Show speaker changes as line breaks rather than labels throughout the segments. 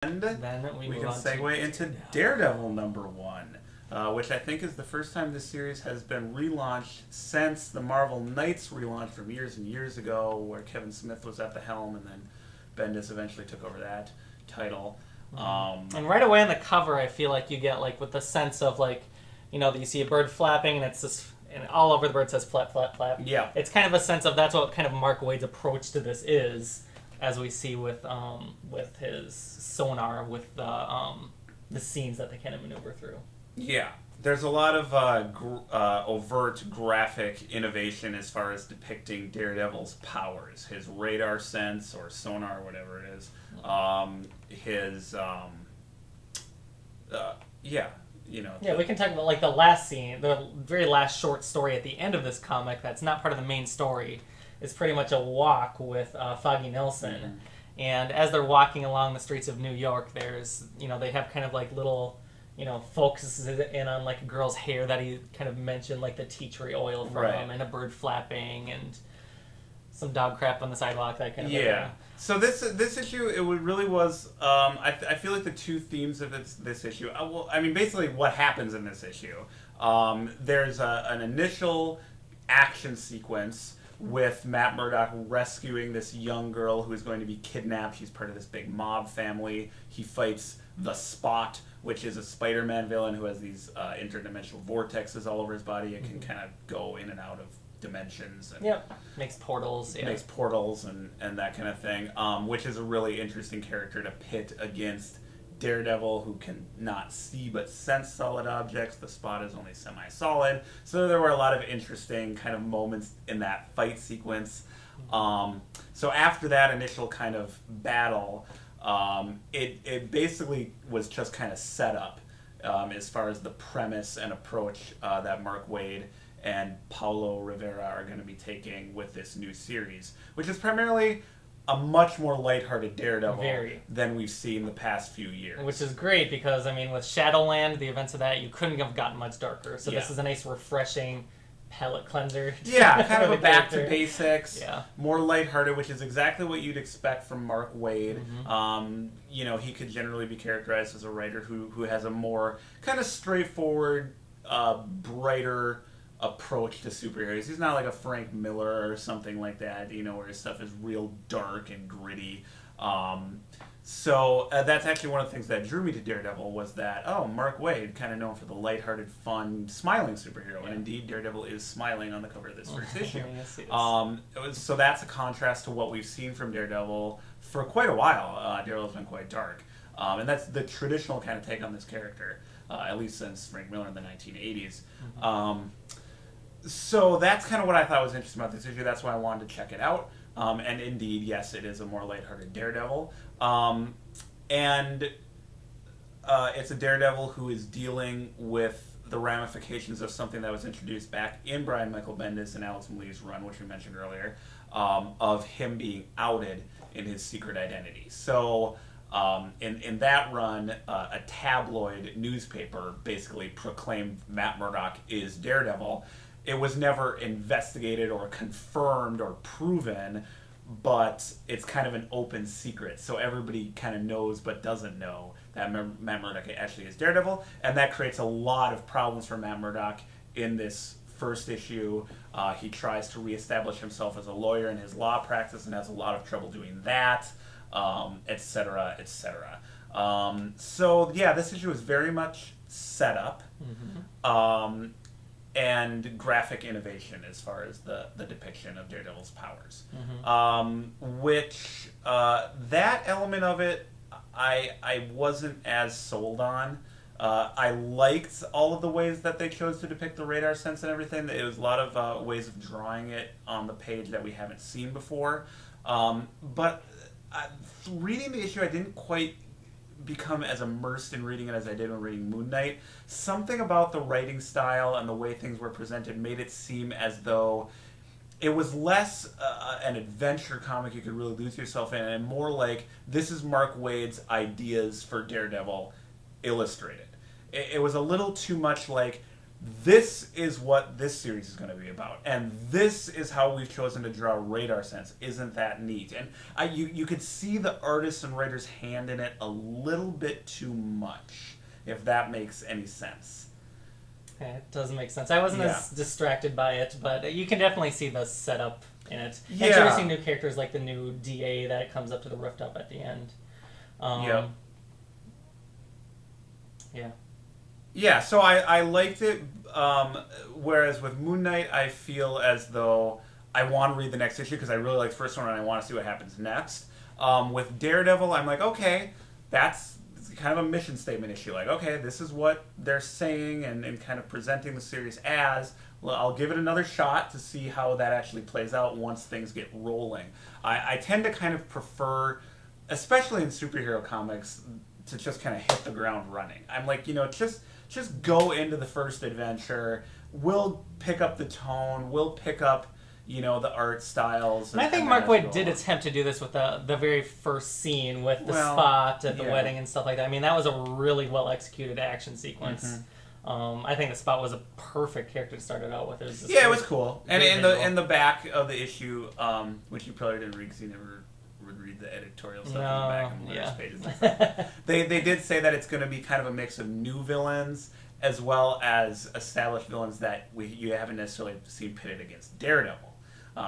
And
Then we
can
move on
segue
to
into Daredevil #1, which I think is the first time this series has been relaunched since the Marvel Knights relaunch from years and years ago, where Kevin Smith was at the helm, and then Bendis eventually took over that title.
And right away on the cover, I feel like you get like with the sense of like, that you see a bird flapping, and it's this, and all over the bird says flap, flap, flap.
Yeah.
It's kind of a sense of that's what kind of Mark Waid's approach to this is, as we see with his sonar, with the scenes that they kind of maneuver through.
Yeah. There's a lot of overt graphic innovation as far as depicting Daredevil's powers, his radar sense or sonar, whatever it is, his
Yeah, we can talk about like the last scene, the very last short story at the end of this comic that's not part of the main story. It's pretty much a walk with Foggy Nelson.
Mm-hmm.
And as they're walking along the streets of New York, there's, they have kind of like little, focuses in on like a girl's hair that he kind of mentioned, like the tea tree oil from
Right.
and a bird flapping and some dog crap on the sidewalk, that kind of thing.
Yeah. So this issue, really was. I feel like the two themes of this issue. Basically, what happens in this issue. There's an initial action sequence with Matt Murdock rescuing this young girl who is going to be kidnapped. She's part of this big mob family. He fights the Spot, which is a Spider-Man villain who has these interdimensional vortexes all over his body. It can kind of go in and out of dimensions. And
Yep. Makes portals. Yeah.
makes portals and that kind of thing, which is a really interesting character to pit against Daredevil, who can not see but sense solid objects. The Spot is only semi-solid. So there were a lot of interesting kind of moments in that fight sequence. So after that initial kind of battle, it basically was just kind of set up as far as the premise and approach that Mark Waid and Paulo Rivera are going to be taking with this new series, which is primarily a much more lighthearted Daredevil than we've seen the past few years.
Which is great because, with Shadowland, the events of that, you couldn't have gotten much darker. So
Yeah.
this is a nice, refreshing palette cleanser.
Yeah, kind of
for
a
the
back to
character.
basics,
Yeah.
more lighthearted, which is exactly what you'd expect from Mark Waid.
Mm-hmm.
He could generally be characterized as a writer who has a more kind of straightforward, brighter approach to superheroes. He's not like a Frank Miller or something like that, where his stuff is real dark and gritty. So that's actually one of the things that drew me to Daredevil was that, Mark Waid, kind of known for the lighthearted, fun, smiling superhero. Yeah. And indeed, Daredevil is smiling on the cover of this first issue.
Yes, he is.
So that's a contrast to what we've seen from Daredevil for quite a while. Daredevil's been quite dark. And that's the traditional kind of take on this character, at least since Frank Miller in the 1980s. So that's kind of what I thought was interesting about this issue. That's why I wanted to check it out. And indeed, yes, it is a more lighthearted Daredevil. And it's a Daredevil who is dealing with the ramifications of something that was introduced back in Brian Michael Bendis and Alex Maleev's run, which we mentioned earlier, of him being outed in his secret identity. So in that run, a tabloid newspaper basically proclaimed Matt Murdock is Daredevil. It was never investigated or confirmed or proven, but it's kind of an open secret. So everybody kind of knows but doesn't know that Matt Murdock actually is Daredevil. And that creates a lot of problems for Matt Murdock in this first issue. He tries to reestablish himself as a lawyer in his law practice and has a lot of trouble doing that, etc., etc. So, yeah, this issue is very much set up. And graphic innovation as far as the depiction of Daredevil's powers. Which, that element of it, I wasn't as sold on. I liked all of the ways that they chose to depict the radar sense and everything. It was a lot of ways of drawing it on the page that we haven't seen before. But reading the issue, I didn't quite become as immersed in reading it as I did when reading Moon Knight. Something about the writing style and the way things were presented made it seem as though it was less an adventure comic you could really lose yourself in, and more like this is Mark Waid's ideas for Daredevil illustrated. It was a little too much like this is what this series is going to be about, and this is how we've chosen to draw Radar Sense. Isn't that neat? And you could see the artist and writer's hand in it a little bit too much, if that makes any sense.
It doesn't make sense. I wasn't as distracted by it, but you can definitely see the setup in it.
Yeah.
Introducing new characters like the new DA that comes up to the rooftop at the end.
Yeah.
Yeah.
Yeah, so I liked it, whereas with Moon Knight, I feel as though I want to read the next issue because I really like the first one and I want to see what happens next. With Daredevil, I'm like, okay, that's kind of a mission statement issue. Like, okay, this is what they're saying and kind of presenting the series as. Well, I'll give it another shot to see how that actually plays out once things get rolling. I tend to kind of prefer, especially in superhero comics, to just kind of hit the ground running. I'm like, just go into the first adventure. We'll pick up the tone. We'll pick up, the art styles.
And I think Mark Waid did attempt to do this with the very first scene with the spot at the wedding and stuff like that. I mean, that was a really well executed action sequence. Mm-hmm. I think the spot was a perfect character to start it out with.
It was cool. And in the back of the issue, which you probably didn't read because you never would read the editorial stuff in the back of the latest pages. They did say that it's going to be kind of a mix of new villains as well as established villains that you haven't necessarily seen pitted against Daredevil.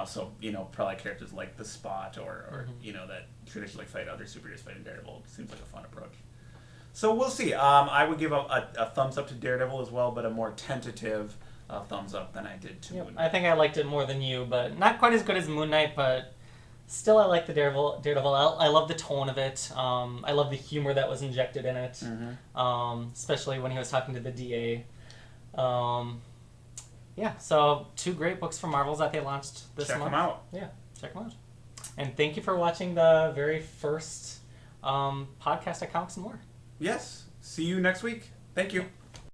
So probably characters like the Spot or that traditionally fight other superheroes fighting Daredevil. It seems like a fun approach. So we'll see. I would give a thumbs up to Daredevil as well, but a more tentative thumbs up than I did to Moon Knight.
I think I liked it more than you, but not quite as good as Moon Knight, but still I like the Daredevil. I love the tone of it. I love the humor that was injected in it, especially when he was talking to the DA. So 2 great books from Marvels that they launched this month.
Check them out.
Yeah, check them out. And thank you for watching the very first podcast at Comics and More.
Yes. See you next week. Thank you.